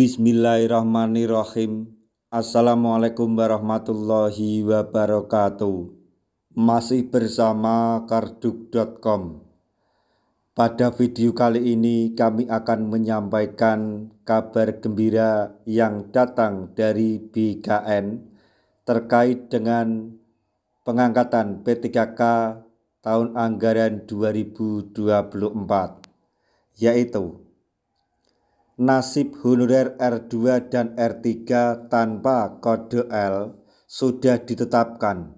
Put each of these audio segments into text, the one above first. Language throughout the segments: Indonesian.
Bismillahirrahmanirrahim. Assalamualaikum warahmatullahi wabarakatuh. Masih bersama karduk.com. Pada video kali ini kami akan menyampaikan kabar gembira yang datang dari BKN terkait dengan pengangkatan P3K tahun anggaran 2024, yaitu nasib honorer R2 dan R3 tanpa kode L sudah ditetapkan.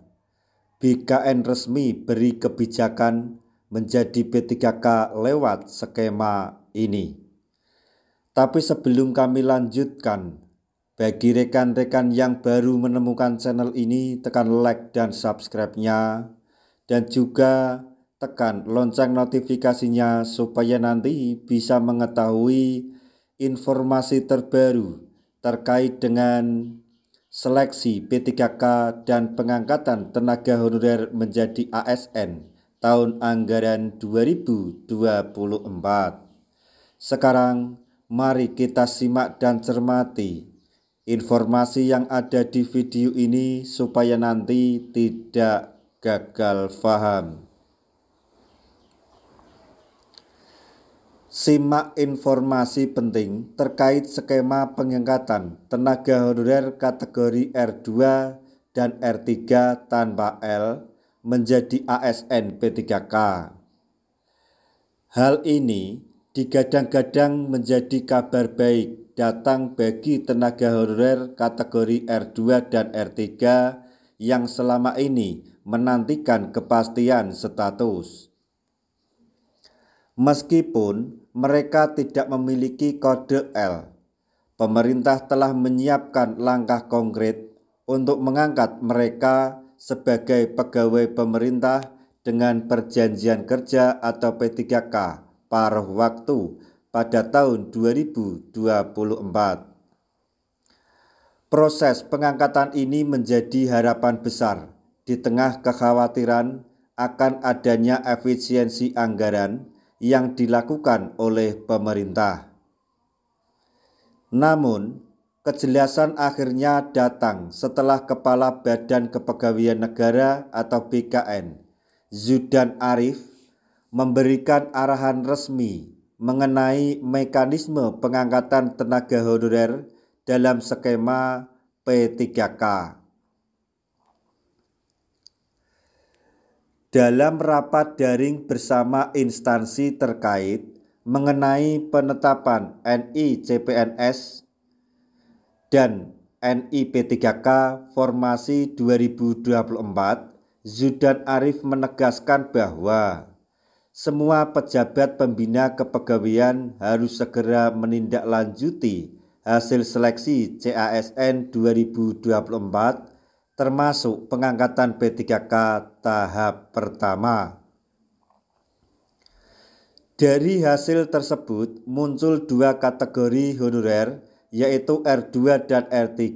BKN resmi beri kebijakan menjadi P3K lewat skema ini. Tapi sebelum kami lanjutkan, bagi rekan-rekan yang baru menemukan channel ini, tekan like dan subscribe-nya, dan juga tekan lonceng notifikasinya supaya nanti bisa mengetahui informasi terbaru terkait dengan seleksi P3K dan pengangkatan tenaga honorer menjadi ASN tahun anggaran 2024. Sekarang mari kita simak dan cermati informasi yang ada di video ini supaya nanti tidak gagal paham. Simak informasi penting terkait skema pengangkatan tenaga honorer kategori R2 dan R3 tanpa L menjadi ASN P3K. Hal ini digadang-gadang menjadi kabar baik datang bagi tenaga honorer kategori R2 dan R3 yang selama ini menantikan kepastian status. Meskipun mereka tidak memiliki kode L, pemerintah telah menyiapkan langkah konkret untuk mengangkat mereka sebagai pegawai pemerintah dengan perjanjian kerja atau P3K paruh waktu pada tahun 2024. Proses pengangkatan ini menjadi harapan besar di tengah kekhawatiran akan adanya efisiensi anggaran yang dilakukan oleh pemerintah. Namun, kejelasan akhirnya datang setelah Kepala Badan Kepegawaian Negara atau BKN, Zudan Arief, memberikan arahan resmi mengenai mekanisme pengangkatan tenaga honorer dalam skema P3K. Dalam rapat daring bersama instansi terkait mengenai penetapan NI CPNS dan NI P3K formasi 2024, Zudan Arief menegaskan bahwa semua pejabat pembina kepegawaian harus segera menindaklanjuti hasil seleksi CASN 2024 termasuk pengangkatan P3K tahap pertama. Dari hasil tersebut muncul dua kategori honorer, yaitu R2 dan R3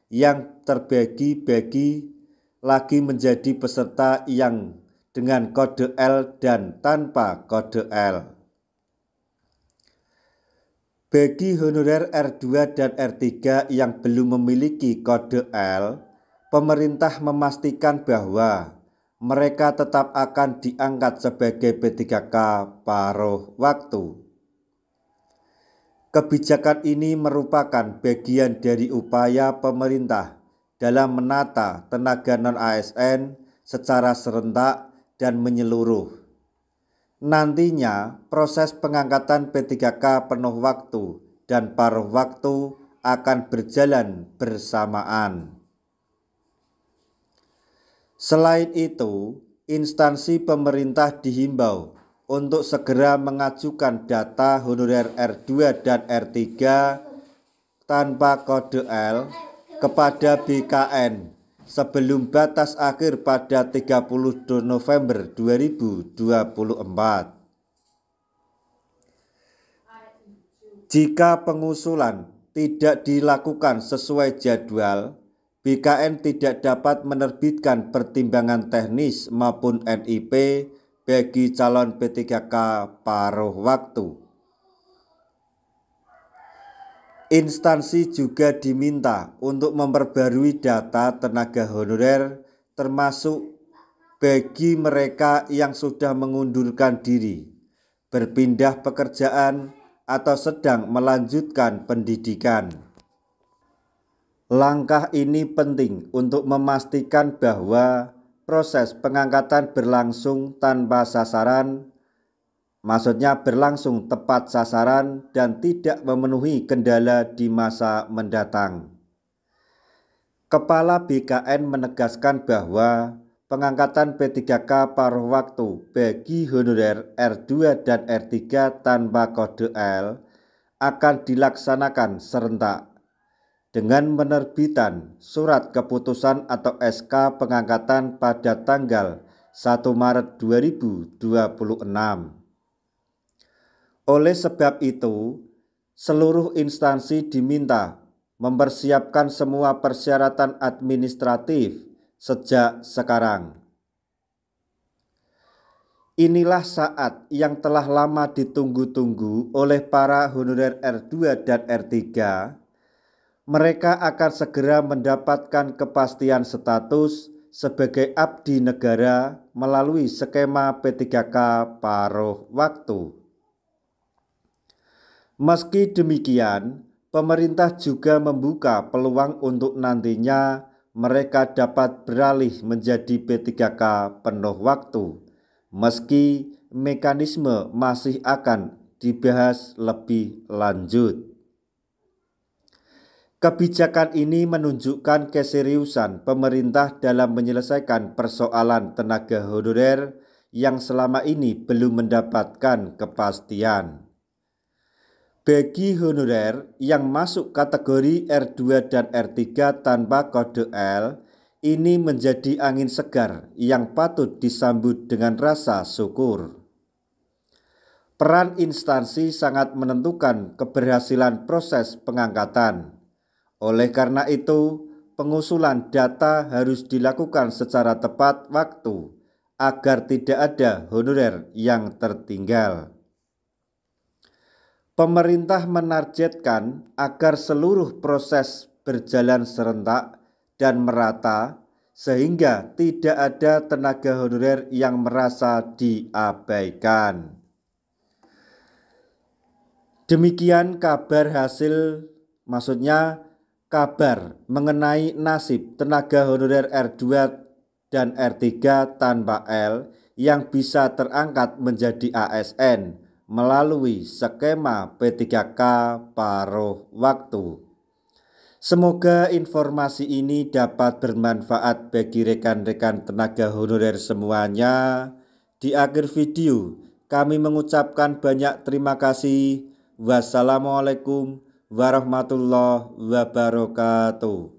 yang terbagi-bagi lagi menjadi peserta yang dengan kode L dan tanpa kode L. Bagi honorer R2 dan R3 yang belum memiliki kode L, pemerintah memastikan bahwa mereka tetap akan diangkat sebagai P3K paruh waktu. Kebijakan ini merupakan bagian dari upaya pemerintah dalam menata tenaga non-ASN secara serentak dan menyeluruh. Nantinya proses pengangkatan P3K penuh waktu dan paruh waktu akan berjalan bersamaan. Selain itu, instansi pemerintah dihimbau untuk segera mengajukan data honorer R2 dan R3 tanpa kode L kepada BKN sebelum batas akhir pada 30 November 2024. Jika pengusulan tidak dilakukan sesuai jadwal, BKN tidak dapat menerbitkan pertimbangan teknis maupun NIP bagi calon P3K paruh waktu. Instansi juga diminta untuk memperbarui data tenaga honorer termasuk bagi mereka yang sudah mengundurkan diri, berpindah pekerjaan, atau sedang melanjutkan pendidikan. Langkah ini penting untuk memastikan bahwa proses pengangkatan berlangsung tanpa sasaran, maksudnya berlangsung tepat sasaran dan tidak memenuhi kendala di masa mendatang. Kepala BKN menegaskan bahwa pengangkatan P3K paruh waktu bagi honorer R2 dan R3 tanpa kode L akan dilaksanakan serentak dengan penerbitan surat keputusan atau SK pengangkatan pada tanggal 1 Maret 2026. Oleh sebab itu, seluruh instansi diminta mempersiapkan semua persyaratan administratif sejak sekarang. Inilah saat yang telah lama ditunggu-tunggu oleh para honorer R2 dan R3. Mereka akan segera mendapatkan kepastian status sebagai abdi negara melalui skema P3K paruh waktu. Meski demikian, pemerintah juga membuka peluang untuk nantinya mereka dapat beralih menjadi P3K penuh waktu, meski mekanisme masih akan dibahas lebih lanjut. Kebijakan ini menunjukkan keseriusan pemerintah dalam menyelesaikan persoalan tenaga honorer yang selama ini belum mendapatkan kepastian. Bagi honorer yang masuk kategori R2 dan R3 tanpa kode L, ini menjadi angin segar yang patut disambut dengan rasa syukur. Peran instansi sangat menentukan keberhasilan proses pengangkatan. Oleh karena itu, pengusulan data harus dilakukan secara tepat waktu agar tidak ada honorer yang tertinggal. Pemerintah menargetkan agar seluruh proses berjalan serentak dan merata sehingga tidak ada tenaga honorer yang merasa diabaikan. Demikian kabar mengenai nasib tenaga honorer R2 dan R3 tanpa L yang bisa terangkat menjadi ASN melalui skema P3K paruh waktu. Semoga informasi ini dapat bermanfaat bagi rekan-rekan tenaga honorer semuanya. Di akhir video, kami mengucapkan banyak terima kasih. Wassalamualaikum warahmatullahi wabarakatuh.